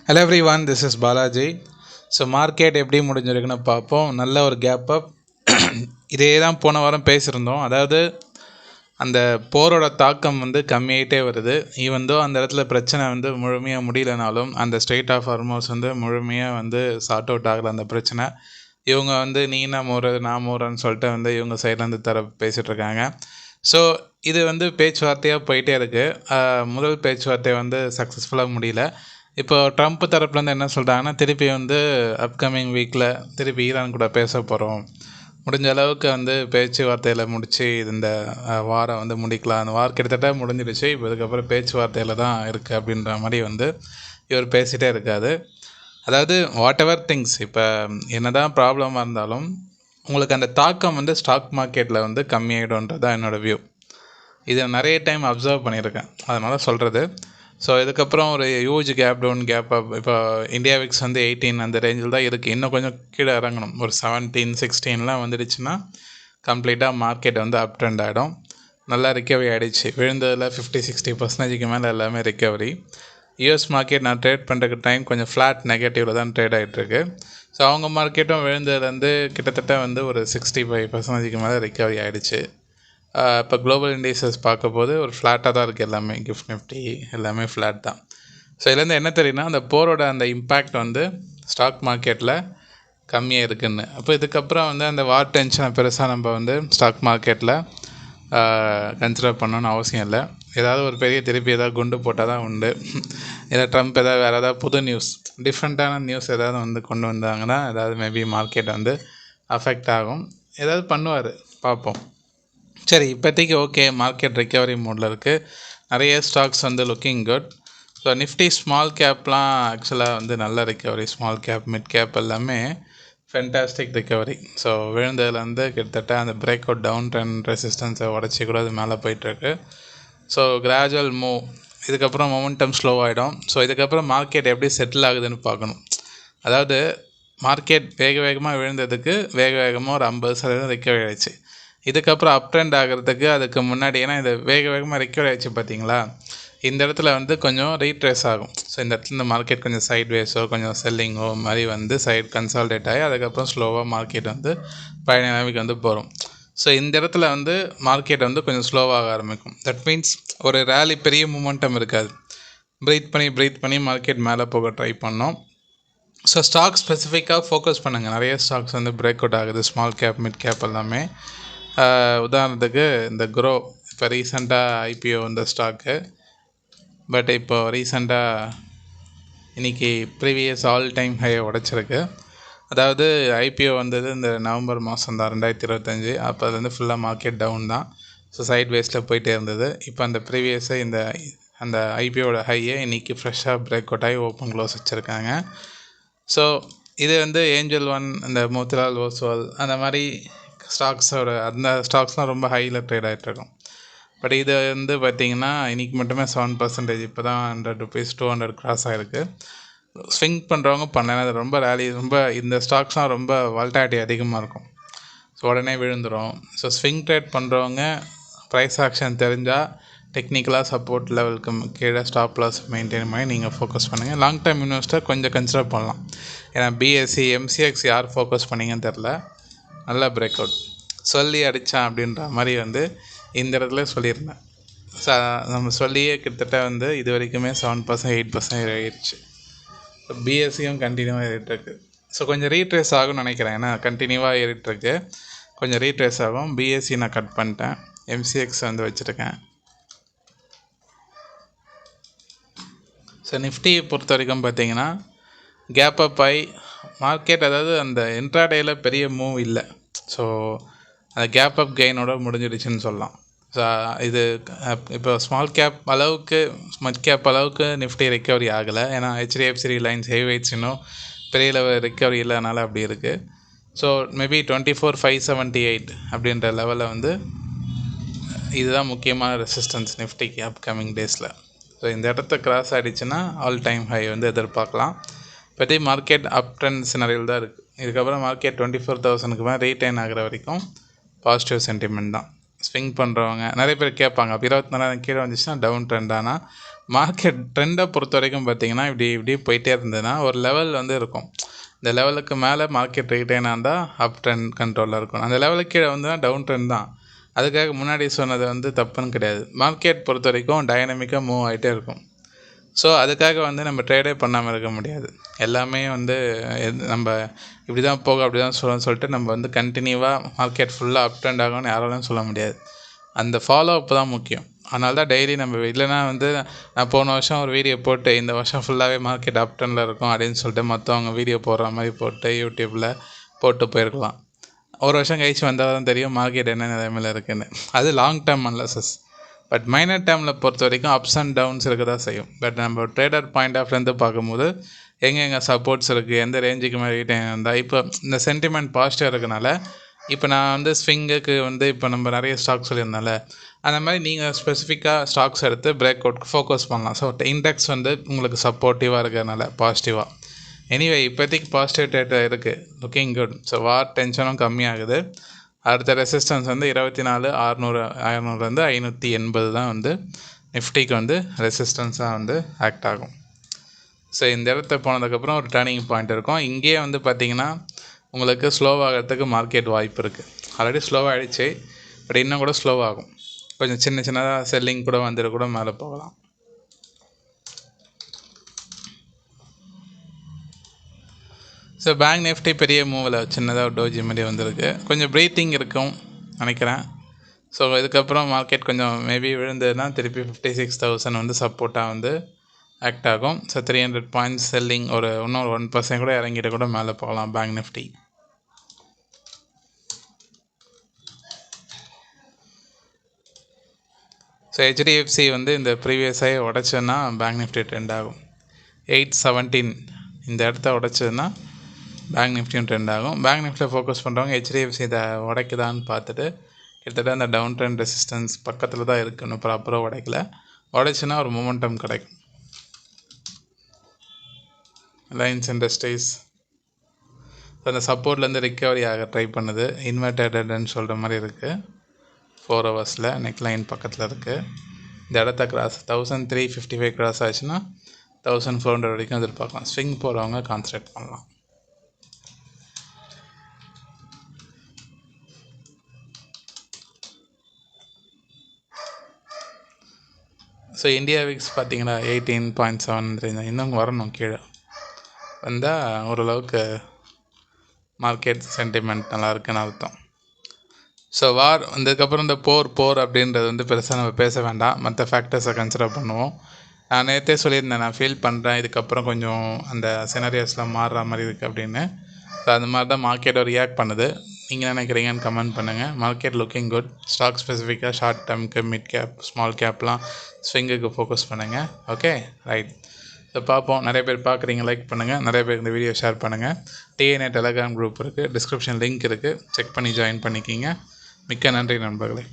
Hello every one, this is Balaji. So market எப்படி முடிஞ்சிருக்குன்னு பார்ப்போம். நல்ல ஒரு கேப் அப். இதே தான் போன வாரம் பேசியிருந்தோம். அதாவது அந்த போரோட தாக்கம் வந்து கம்மியாகிட்டே வருது. ஈவன் அந்த இடத்துல பிரச்சனை வந்து முழுமையாக முடியலனாலும் அந்த ஸ்ட்ரெயிட் ஆஃப் ஹார்மோஸ் வந்து முழுமையாக வந்து சார்ட் அவுட் ஆகலை அந்த பிரச்சனை. இவங்க வந்து நீ நான் மோறு நான் மோறன்னு சொல்லிட்டு வந்து இவங்க சைட்லேருந்து பேசிகிட்டு இருக்காங்க. ஸோ இது வந்து பேச்சுவார்த்தையாக போயிட்டே இருக்குது. முதல் பேச்சுவார்த்தை வந்து சக்ஸஸ்ஃபுல்லாக முடியல. இப்போ ட்ரம்ப் தரப்புலேருந்து என்ன சொல்கிறாங்கன்னா, திருப்பி வந்து அப்கமிங் வீக்கில் திருப்பி ஈரான் கூட பேச போகிறோம், முடிஞ்ச அளவுக்கு வந்து பேச்சுவார்த்தையில் முடித்து இந்த வாரம் வந்து முடிக்கலாம். அந்த வாரம் கிட்டத்தட்ட முடிஞ்சிடுச்சு. இப்போ இதுக்கப்புறம் பேச்சுவார்த்தையில் தான் இருக்குது அப்படின்ற மாதிரி வந்து இவர் பேசிகிட்டே இருக்காது. அதாவது வாட் எவர் திங்ஸ், இப்போ என்ன தான் ப்ராப்ளமாக இருந்தாலும் உங்களுக்கு அந்த தாக்கம் வந்து ஸ்டாக் மார்க்கெட்டில் வந்து கம்மியாயிடும்ன்றது தான் என்னோடய வியூ. இதை நிறைய டைம் அப்சர்வ் பண்ணியிருக்கேன், அதனால் சொல்கிறது. ஸோ இதுக்கப்புறம் ஒரு huge gap down gap up. இப்போ இந்தியா விக்ஸ் வந்து 18 அந்த ரேஞ்சில் தான் இருக்குது. இன்னும் கொஞ்சம் கீழே இறங்கணும். ஒரு 17 16 வந்துடுச்சுன்னா கம்ப்ளீட்டாக மார்க்கெட் வந்து அப் ட்ரெண்ட் ஆகிடும். நல்லா ரிக்கவரி ஆகிடுச்சு. விழுந்ததில் 50-60% மேலே எல்லாமே ரிக்கவரி. யூஎஸ் மார்க்கெட் நான் ட்ரேட் பண்ணுறதுக்கு டைம் கொஞ்சம் ஃப்ளாட் நெகட்டிவில் தான் ட்ரேட் ஆகிட்டுருக்கு. ஸோ அவங்க மார்க்கெட்டும் விழுந்ததுலேருந்து கிட்டத்தட்ட வந்து ஒரு 65% மேலே ரிக்கவரி ஆகிடுச்சு. இப்போ குளோபல் இண்டீசஸ் பார்க்கும்போது ஒரு ஃப்ளாட்டாக தான் இருக்குது. எல்லாமே கிஃப்ட் நிஃப்டி எல்லாமே ஃப்ளாட் தான். ஸோ இதுலேருந்து என்ன தெரியுன்னா, அந்த போரோட அந்த இம்பேக்ட் வந்து ஸ்டாக் மார்க்கெட்டில் கம்மியாக இருக்குதுன்னு. அப்போ இதுக்கப்புறம் வந்து அந்த வார் டென்ஷனை பெருசாக நம்ம வந்து ஸ்டாக் மார்க்கெட்டில் கன்சிடர் பண்ணணுன்னு அவசியம் இல்லை. ஏதாவது ஒரு பெரிய திருப்பி ஏதாவது குண்டு போட்டால் தான் உண்டு. இல்லை ட்ரம்ப் ஏதாவது வேறு ஏதாவது புது நியூஸ், டிஃப்ரெண்ட்டான நியூஸ் ஏதாவது வந்து கொண்டு வந்தாங்கன்னா ஏதாவது மேபி மார்க்கெட் வந்து அஃபெக்ட் ஆகும். ஏதாவது பண்ணுவார், பார்ப்போம். சரி, இப்போதைக்கு ஓகே, மார்க்கெட் ரிக்கவரி மோடில் இருக்குது. நிறைய ஸ்டாக்ஸ் வந்து looking good. So Nifty small கேப்லாம் ஆக்சுவலாக வந்து நல்ல recovery. Small cap, mid cap எல்லாமே ஃபென்டாஸ்டிக் ரிக்கவரி. ஸோ விழுந்ததுலேருந்து கிட்டத்தட்ட அந்த பிரேக் அவுட் டவுன் ட்ரெண்ட் ரெசிஸ்டன்ஸை உடச்சி கூட அது மேலே போயிட்டுருக்கு. So gradual move. இதுக்கப்புறம் மொமெண்டம் ஸ்லோ ஆகிடும். ஸோ இதுக்கப்புறம் மார்க்கெட் எப்படி செட்டில் ஆகுதுன்னு பார்க்கணும். அதாவது மார்க்கெட் வேக வேகமாக விழுந்ததுக்கு வேக வேகமாக ஒரு 50% ரிக்கவரி ஆகிடுச்சு. இதுக்கப்புறம் அப் ட்ரெண்ட் ஆகிறதுக்கு அதுக்கு முன்னாடி, ஏன்னா இது வேக வேகமாக ரிக்கவரி ஆகிடுச்சு பார்த்தீங்களா, இந்த இடத்துல வந்து கொஞ்சம் ரீட்ரேஸ் ஆகும். ஸோ இந்த இடத்துல இந்த மார்க்கெட் கொஞ்சம் சைட்வேஸோ கொஞ்சம் செல்லிங்கோ மாதிரி வந்து சைட் கன்சால்டேட் ஆகி அதுக்கப்புறம் ஸ்லோவாக மார்க்கெட் வந்து பழைய நிலைமைக்கு வந்து போகிறோம். ஸோ இந்த இடத்துல வந்து மார்க்கெட் வந்து கொஞ்சம் ஸ்லோவாக ஆரம்பிக்கும். தட் மீன்ஸ் ஒரு ரேலி, பெரிய மூமெண்டம் இருக்காது. ப்ரீத் பண்ணி மார்க்கெட் மேலே போக ட்ரை பண்ணோம். ஸோ ஸ்டாக் ஸ்பெசிஃபிக்காக ஃபோக்கஸ் பண்ணுங்கள். நிறைய ஸ்டாக்ஸ் வந்து பிரேக் அவுட் ஆகுது, ஸ்மால் கேப், மிட் கேப் எல்லாமே. உதாரணத்துக்கு இந்த க்ரோ இப்போ ரீசெண்டாக ஐபிஓ இந்த ஸ்டாக்கு. பட் இப்போ ரீசெண்டாக இன்றைக்கி ப்ரீவியஸ் ஆல் டைம் ஹையை உடைச்சிருக்கு. அதாவது ஐபிஓ வந்தது இந்த நவம்பர் மாதம் தான், 2025. அப்போ அது வந்து ஃபுல்லாக மார்க்கெட் டவுன் தான். ஸோ சைட் வேஸில் போயிட்டே இருந்தது. இப்போ அந்த ப்ரீவியஸாக அந்த ஐபிஓட ஹையை இன்றைக்கி ஃப்ரெஷ்ஷாக பிரேக் அவுட் ஆகி ஓப்பன் க்ளோஸ் வச்சுருக்காங்க. ஸோ இது வந்து ஏஞ்சல் ஒன், இந்த மோத்திலால் ஓஸ்வால் அந்த மாதிரி அந்த ஸ்டாக்ஸ்லாம் ரொம்ப ஹையில் ட்ரேட் ஆகிட்ருக்கும். பட் இது வந்து பார்த்திங்கன்னா இன்றைக்கி மட்டுமே 7%, இப்போ தான் 100 rupees 200 கிராஸ் ஆகிருக்கு. ஸ்விங் பண்ணுறவங்க பண்ணலாம். அது ரொம்ப ரேலி, ரொம்ப இந்த ஸ்டாக்ஸ்லாம் ரொம்ப வால்டாலிட்டி அதிகமாக இருக்கும். ஸோ உடனே விழுந்துடும். ஸோ ஸ்விங் ட்ரேட் பண்ணுறவங்க ப்ரைஸ் ஆக்ஷன் தெரிஞ்சால் டெக்னிக்கலாக சப்போர்ட் லெவலுக்கு கீழே ஸ்டாப் லாஸ் மெயின்டைன் பண்ணி நீங்கள் ஃபோக்கஸ் பண்ணுங்கள். லாங் டேர்ம் இன்வெஸ்டர் கொஞ்சம் கன்சிடர் பண்ணலாம். ஏன்னா பிஎஸ்சி, எம்சிஎக்ஸ் யார் ஃபோக்கஸ் பண்ணிங்கன்னு தெரில. நல்லா பிரேக் அவுட் சொல்லி அடித்தான் அப்படின்ற மாதிரி வந்து இந்த இடத்துல சொல்லியிருந்தேன். நம்ம சொல்லியே கிட்டத்தட்ட வந்து இது வரைக்குமே 7% 8% ஏறிடுச்சு. ஸோ பிஎஸ்சியும் கண்டினியூவாக ஏறிட்டுருக்கு. ஸோ கொஞ்சம் ரீட்ரேஸ் ஆகும்னு நினைக்கிறேன். ஏன்னா கண்டினியூவாக ஏறிட்டுருக்கு, கொஞ்சம் ரீட்ரேஸ் ஆகும். பிஎஸ்சி நான் கட் பண்ணிட்டேன், எம்சிஎக்ஸ் வந்து வச்சுருக்கேன். ஸோ நிஃப்டியை பொறுத்த வரைக்கும் பார்த்தீங்கன்னா கேப் அப் ஆகி மார்க்கெட், அதாவது அந்த இன்ட்ராடேயில் பெரிய மூவ் இல்லை. ஸோ அந்த கேப் அப் கெயினோட முடிஞ்சிடுச்சுன்னு சொல்லலாம். ஸோ இது இப்போ ஸ்மால் கேப் அளவுக்கு, மிட் கேப் அளவுக்கு நிஃப்டி ரிக்கவரி ஆகலை. ஏன்னா ஹெச்டிஎஃப்சி, ரிலையன்ஸ், ஹெவிவேட்ஸ் இன்னும் பெரிய லெவல் ரிக்கவரி இல்லைனால அப்படி இருக்குது. ஸோ மேபி 24,578 அப்படின்ற லெவலில் வந்து இதுதான் முக்கியமான ரெசிஸ்டன்ஸ் நிஃப்டிக்கு அப்கமிங் டேஸில். ஸோ இந்த இடத்த கிராஸ் ஆகிடுச்சுன்னா ஆல் டைம் ஹை வந்து எதிர்பார்க்கலாம். பற்றி மார்க்கெட் அப் ட்ரெண்ட் சினரியில் தான் இருக்குது. இதுக்கப்புறம் மார்க்கெட் 24,000க்கு மேலே ரீட்டைன் ஆகிற வரைக்கும் பாசிட்டிவ் சென்டிமெண்ட் தான். ஸ்விங் பண்ணுறவங்க நிறைய பேர் கேட்பாங்க, அப்போ 24,000 கீழே வந்துச்சுன்னா டவுன் ட்ரெண்ட் ஆனால் மார்க்கெட் ட்ரெண்டை பொறுத்த வரைக்கும் பார்த்தீங்கன்னா இப்படி போயிட்டே இருந்ததுன்னா ஒரு லெவல் வந்து இருக்கும். இந்த லெவலுக்கு மேலே மார்க்கெட் ரிட்டைன் ஆனால் அப் ட்ரெண்ட் கண்ட்ரோலில் இருக்கும். அந்த லெவலுக்கு கீழே வந்து டவுன் ட்ரெண்ட் தான். அதுக்காக முன்னாடி சொன்னது வந்து தப்புன்னு கிடையாது. மார்க்கெட் பொறுத்த வரைக்கும் டைனமிக்காக மூவ் ஆகிட்டே இருக்கும். ஸோ அதுக்காக வந்து நம்ம ட்ரேடே பண்ணாமல் இருக்க முடியாது. எல்லாமே வந்து நம்ம இப்படி தான் போக அப்படி தான் சொல்லிட்டு நம்ம வந்து கண்டினியூவாக மார்க்கெட் ஃபுல்லாக அப் ட்ரெண்ட் ஆகும்னு யாராலும் சொல்ல முடியாது. அந்த ஃபாலோ அப் தான் முக்கியம். அதனால தான் டெய்லி நம்ம இல்லைனா வந்து நான் போன வருஷம் ஒரு வீடியோ போட்டு இந்த வருஷம் ஃபுல்லாகவே மார்க்கெட் அப் ட்ரெண்டில் இருக்கும் அப்படின்னு சொல்லிட்டு மற்றவங்க வீடியோ போடுற மாதிரி போட்டு யூடியூப்பில் போட்டு போயிருக்கலாம். ஒரு வருஷம் கழிச்சு வந்தால் தான் தெரியும் மார்க்கெட் என்ன நிலைமையில் இருக்குதுன்னு. அது long term analysis. But minor டேர்மில் பொறுத்த வரைக்கும் அப்ஸ் அண்ட் டவுன்ஸ் இருக்க தான் செய்யும். பட் நம்ம ட்ரேடர் பாயிண்ட் ஆஃப்லேருந்து பார்க்கும்போது எங்கெங்கே சப்போர்ட்ஸ் இருக்குது, எந்த ரேஞ்சுக்கு மேலே ரீட்டைன் இருந்தால் இப்போ இந்த சென்டிமெண்ட் பாசிட்டிவாக இருக்கனால இப்போ நான் வந்து ஸ்விங்குக்கு வந்து இப்போ நம்ம நிறைய ஸ்டாக்ஸ் சொல்லியிருந்தால அந்த மாதிரி நீங்கள் ஸ்பெசிஃபிக்காக ஸ்டாக்ஸ் எடுத்து பிரேக் அவுட் ஃபோக்கஸ் பண்ணலாம். ஸோ இண்டெக்ஸ் வந்து உங்களுக்கு சப்போர்ட்டிவாக இருக்கிறதுனால பாசிட்டிவாக. எனிவே இப்போதைக்கு பாசிட்டிவ் டேட்டா இருக்குது, லுக்கிங் குட். ஸோ வார் டென்ஷனும் கம்மியாகுது. அடுத்த ரெசிஸ்டன்ஸ் வந்து 24,600 580 தான் வந்து நிஃப்டிக்கு வந்து ரெசிஸ்டன்ஸாக வந்து ஆக்ட் ஆகும். ஸோ இந்த இடத்த போனதுக்கப்புறம் ஒரு டர்னிங் பாயிண்ட் இருக்கும். இங்கேயே வந்து பார்த்திங்கன்னா உங்களுக்கு ஸ்லோவாகிறதுக்கு மார்க்கெட் வாய்ப்பு இருக்குது. ஆல்ரெடி ஸ்லோவாகிடுச்சு, பட் இன்னும் கூட ஸ்லோவாகும். கொஞ்சம் சின்னதாக செல்லிங் கூட வந்துட்டு கூட மேலே போகலாம். ஸோ பேங்க் நிஃப்டி பெரிய மூவில் சின்னதாக ஒரு டோஜி மாதிரி வந்திருக்கு. கொஞ்சம் ப்ரீத்திங் இருக்கும் நினைக்கிறேன். ஸோ இதுக்கப்புறம் மார்க்கெட் கொஞ்சம் மேபி விழுந்ததுன்னா திருப்பி 56,000 வந்து சப்போர்ட்டாக வந்து ஆக்ட் ஆகும். ஸோ 300 பாயிண்ட்ஸ் செல்லிங் ஒரு இன்னொரு 1% கூட இறங்கிட்டு கூட மேலே போகலாம் பேங்க் நிஃப்டி. ஸோ ஹெச்டிஎஃப்சி வந்து இந்த ப்ரீவியஸாக உடைச்சதுன்னா பேங்க் நிஃப்டி ட்ரெண்ட் ஆகும். 817 இந்த இடத்த உடைச்சதுன்னா பேங்க் நிஃப்டியும் ட்ரெண்ட் ஆகும். பேங்க் நிஃப்டியில் ஃபோக்கஸ் பண்ணுறவங்க ஹெச்டிஎஃப்சி இதை உடைக்குதான்னு பார்த்துட்டு கிட்டத்தட்ட அந்த டவுன் ட்ரெண்ட் ரெசிஸ்டன்ஸ் பக்கத்தில் தான் இருக்குன்னு ப்ராப்பராக உடைக்கல. உடைச்சுன்னா ஒரு மொமெண்டம் கிடைக்கும். ரிலையன்ஸ் இண்டஸ்ட்ரீஸ் அந்த சப்போர்ட்லேருந்து ரிக்கவரி ஆக ட்ரை பண்ணுது. இன்வெர்டட்னு சொல்கிற மாதிரி இருக்குது. 4 ஹவர்ஸில் நெக் லைன் பக்கத்தில் இருக்குது. இந்த இடத்த கிராஸ் 1355 கிராஸ் ஆச்சுன்னா 1400 வரைக்கும் எதிர்பார்க்கலாம். ஸ்விங் போகிறவங்க கான்சன்ட்ரேட் பண்ணலாம். ஸோ இந்தியா விக்ஸ் பார்த்தீங்கன்னா 18.7 இன்னும் வரணும், கீழே வந்தால் ஓரளவுக்கு மார்க்கெட் சென்டிமெண்ட் நல்லா இருக்குன்னு அர்த்தம். ஸோ வார் வந்ததுக்கப்புறம் இந்த போர் அப்படின்றது வந்து பெருசாக நம்ம பேச வேண்டாம், மற்ற ஃபேக்டர்ஸை கன்சிடர் பண்ணுவோம். நான் நேற்றே சொல்லியிருந்தேன், நான் ஃபீல் பண்ணுறேன் இதுக்கப்புறம் கொஞ்சம் அந்த சினரியோஸ்லாம் மாறுற மாதிரி இருக்குது அப்படின்னு. ஸோ அந்த மாதிரி தான் மார்க்கெட்டை ரியாக்ட் பண்ணுது. நீங்கள் நினைக்கிறீங்கன்னு கமெண்ட் பண்ணுங்கள். Market looking good. ஸ்டாக் ஸ்பெசிஃபிக்காக ஷார்ட் டேர்முக்கு மிட் கேப் ஸ்மால் கேப்லாம் ஸ்விங்குக்கு ஃபோக்கஸ் பண்ணுங்கள். Okay right. ஸோ பார்ப்போம். நிறைய பேர் பார்க்குறீங்க, லைக் பண்ணுங்கள். நிறைய பேர் இந்த வீடியோ ஷேர் பண்ணுங்கள். டிஎன்ஏ டெலகிராம் குரூப் இருக்குது, டிஸ்கிரிப்ஷன் லிங்க் இருக்குது, செக் பண்ணி ஜாயின் பண்ணிக்கிங்க. மிக்க நன்றி நண்பர்களே.